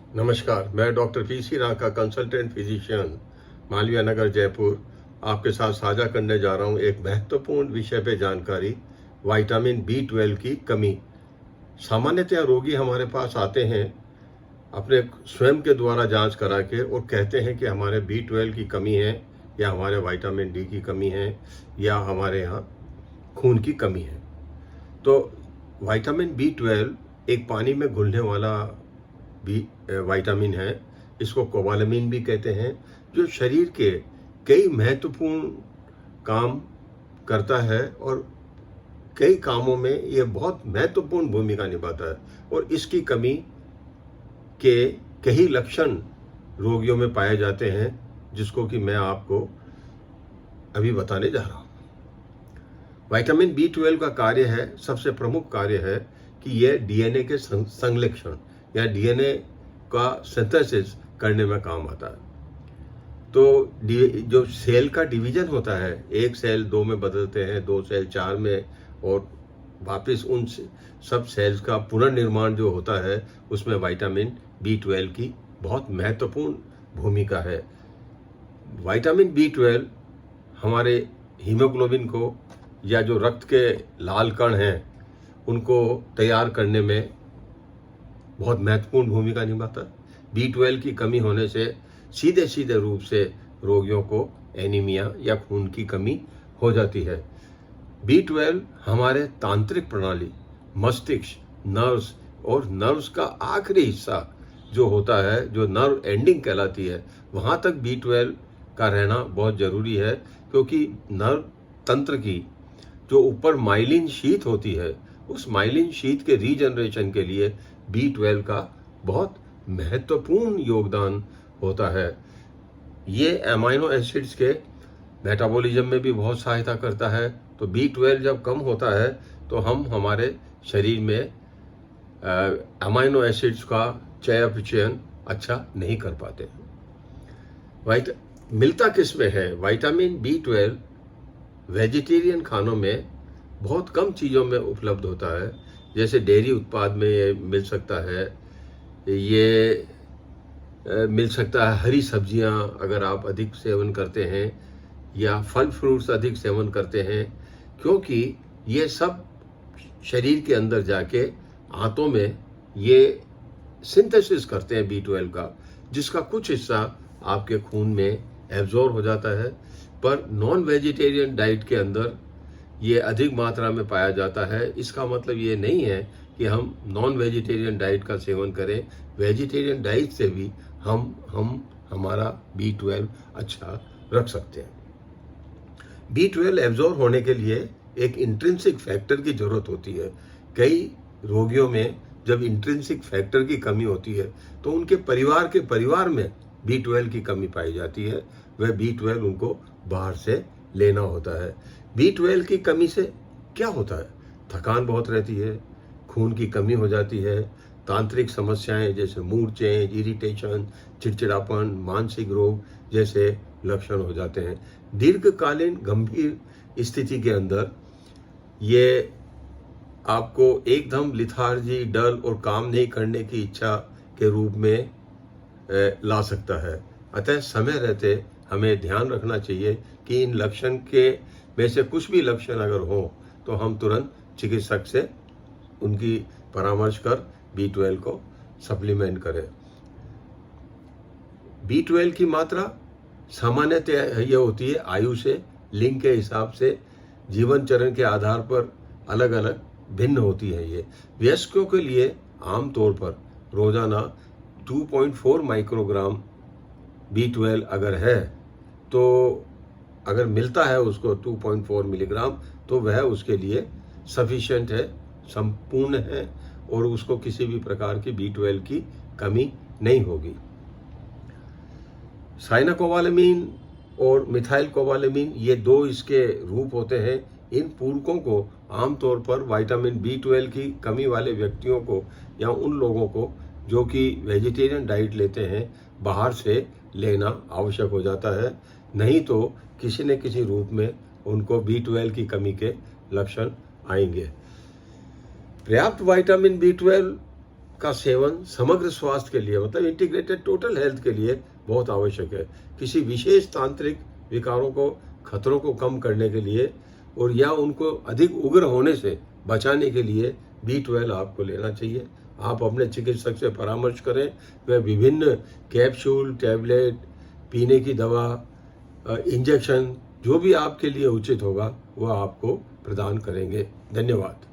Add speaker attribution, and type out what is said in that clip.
Speaker 1: नमस्कार, मैं doctor P C. Ranka, consultant physician, Malviya Nagar, Jaipur, आपके साथ साझा करने जा रहा हूं एक महत्वपूर्ण विषय पे जानकारी, विटामिन बी 12 की कमी। सामान्यतया रोगी हमारे पास आते हैं अपने स्वयं के द्वारा जांच करा के और कहते हैं कि हमारे बी 12 की कमी है, या हमारे विटामिन डी की कमी है, या हमारे यहाँ खून की कमी है। तो विटामिन बी 12 एक पानी में घुलने वाला भी विटामिन है। इसको कोबालामिन भी कहते हैं, जो शरीर के कई महत्वपूर्ण काम करता है और कई कामों में यह बहुत महत्वपूर्ण भूमिका निभाता है। और इसकी कमी के कई लक्षण रोगियों में पाए जाते हैं, जिसको कि मैं आपको अभी बताने जा रहा हूं। विटामिन बी 12 का कार्य है, सबसे प्रमुख कार्य है कि यह डीएनए के संश्लेषण या डीएनए का सिंथेसिस करने में काम आता है। तो जो सेल का डिवीजन होता है, एक सेल 2 में बदलते हैं, 2 सेल 4 में, और वापस उन सब सेल्स का पुनर्निर्माण जो होता है, उसमें विटामिन बी 12 की बहुत महत्वपूर्ण भूमिका है। विटामिन बी 12 हमारे हीमोग्लोबिन को, या जो रक्त के लाल कण हैं, उनको तैयार करने में बहुत महत्वपूर्ण भूमिका निभाता है। बी 12 की कमी होने से सीधे रूप से रोगियों को एनीमिया या खून की कमी हो जाती है। बी 12 हमारे तांत्रिक प्रणाली, मस्तिष्क, नर्व्स और नर्व्स का आखिरी हिस्सा जो होता है, जो नर्व एंडिंग कहलाती है, वहां तक बी 12 का रहना बहुत जरूरी है। क्योंकि नर्व तंत्र की जो ऊपर माइलिन शीथ होती है, उस माइलिन शीथ के रीजनरेशन के लिए बी 12 का बहुत महत्वपूर्ण योगदान होता है। ये अमाइनो एसिड्स के मेटाबॉलिज्म में भी बहुत सहायता करता है। तो बी 12 जब कम होता है तो हम हमारे शरीर में अमाइनो एसिड्स का चयापचयन अच्छा नहीं कर पाते। मिलता किस में है? विटामिन बी 12 वेजिटेरियन खानों में बहुत कम चीज़ों में उपलब्ध होता है। जैसे डेयरी उत्पाद में ये मिल सकता है, ये मिल सकता है हरी सब्जियां अगर आप अधिक सेवन करते हैं, या फल फ्रूट्स अधिक सेवन करते हैं, क्योंकि ये सब शरीर के अंदर जाके आंतों में ये सिंथेसिस करते हैं बी 12 का, जिसका कुछ हिस्सा आपके खून में एब्जॉर्ब हो जाता है। पर नॉन वेजिटेरियन डाइट के अंदर ये अधिक मात्रा में पाया जाता है। इसका मतलब ये नहीं है कि हम नॉन वेजिटेरियन डाइट का सेवन करें। वेजिटेरियन डाइट से भी हम हमारा बी 12 अच्छा रख सकते हैं। बी 12 एब्जॉर्ब होने के लिए एक इंट्रिंसिक फैक्टर की जरूरत होती है। कई रोगियों में जब इंट्रिंसिक फैक्टर की कमी होती है, तो उनके परिवार में बी 12 की कमी पाई जाती है। वह बी 12 उनको बाहर से लेना होता है। बी 12 की कमी से क्या होता है? थकान बहुत रहती है, खून की कमी हो जाती है, तांत्रिक समस्याएं जैसे मूड चेंज, इरिटेशन, चिड़चिड़ापन, मानसिक रोग जैसे लक्षण हो जाते हैं। दीर्घकालीन गंभीर स्थिति के अंदर ये आपको एकदम लिथार्जी, डल और काम नहीं करने की इच्छा के रूप में ला सकता है। अतः समय रहते हमें ध्यान रखना चाहिए कि इन लक्षण के में से कुछ भी लक्षण अगर हो, तो हम तुरंत चिकित्सक से उनकी परामर्श कर बी 12 को सप्लीमेंट करें। बी 12 की मात्रा सामान्यतः यह होती है आयु से, लिंग के हिसाब से, जीवन चरण के आधार पर अलग अलग भिन्न होती है। ये वयस्कों के लिए आमतौर पर रोजाना 2.4 माइक्रोग्राम बी 12 अगर है, तो अगर मिलता है उसको 2.4 मिलीग्राम, तो वह उसके लिए सफिशिएंट है, संपूर्ण है, और उसको किसी भी प्रकार की बी 12 की कमी नहीं होगी। साइनाकोबालामिन और मिथाइल कोबालामिन, ये दो इसके रूप होते हैं। इन पूरकों को आमतौर पर विटामिन बी 12 की कमी वाले व्यक्तियों को, या उन लोगों को जो कि वेजिटेरियन डाइट लेते हैं, बाहर से लेना आवश्यक हो जाता है। नहीं तो किसी न किसी रूप में उनको बी 12 की कमी के लक्षण आएंगे। पर्याप्त विटामिन बी 12 का सेवन समग्र स्वास्थ्य के लिए मतलब इंटीग्रेटेड टोटल हेल्थ के लिए बहुत आवश्यक है। किसी विशेष तांत्रिक विकारों को खतरों को कम करने के लिए और या उनको अधिक उग्र होने से बचाने के लिए B12 आपको लेना चाहिए। आप अपने चिकित्सक से परामर्श करें, वे विभिन्न कैप्सूल, टैबलेट, पीने की दवा, इंजेक्शन जो भी आपके लिए उचित होगा वह आपको प्रदान करेंगे। धन्यवाद।